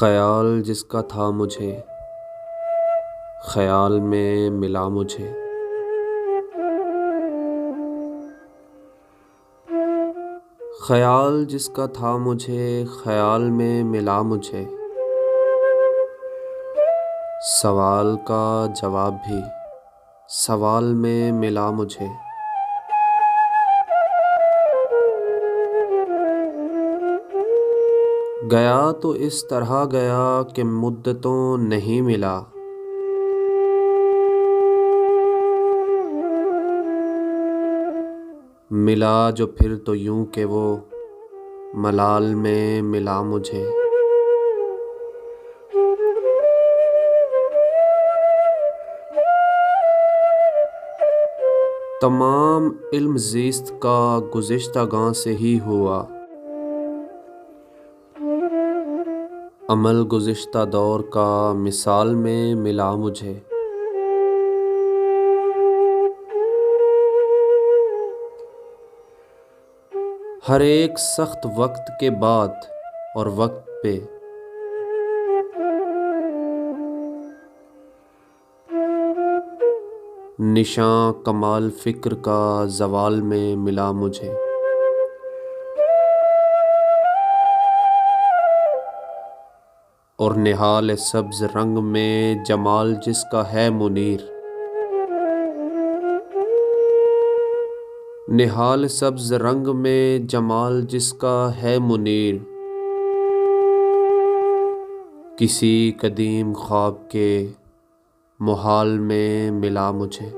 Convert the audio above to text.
خیال جس کا تھا مجھے خیال میں ملا مجھے، خیال جس کا تھا مجھے خیال میں ملا مجھے، سوال کا جواب بھی سوال میں ملا مجھے، گیا تو اس طرح گیا کہ مدتوں نہیں ملا، ملا جو پھر تو یوں کہ وہ ملال میں ملا مجھے، تمام علم زیست کا گزشتگاں سے ہی ہوا، عمل گزشتہ دور کا مثال میں ملا مجھے، ہر ایک سخت وقت کے بعد اور وقت پہ نشاں کمال فکر کا زوال میں ملا مجھے، اور نہال سبز رنگ میں جمال جس کا ہے منیر، نہال سبز رنگ میں جمال جس کا ہے منیر، کسی قدیم خواب کے محال میں ملا مجھے۔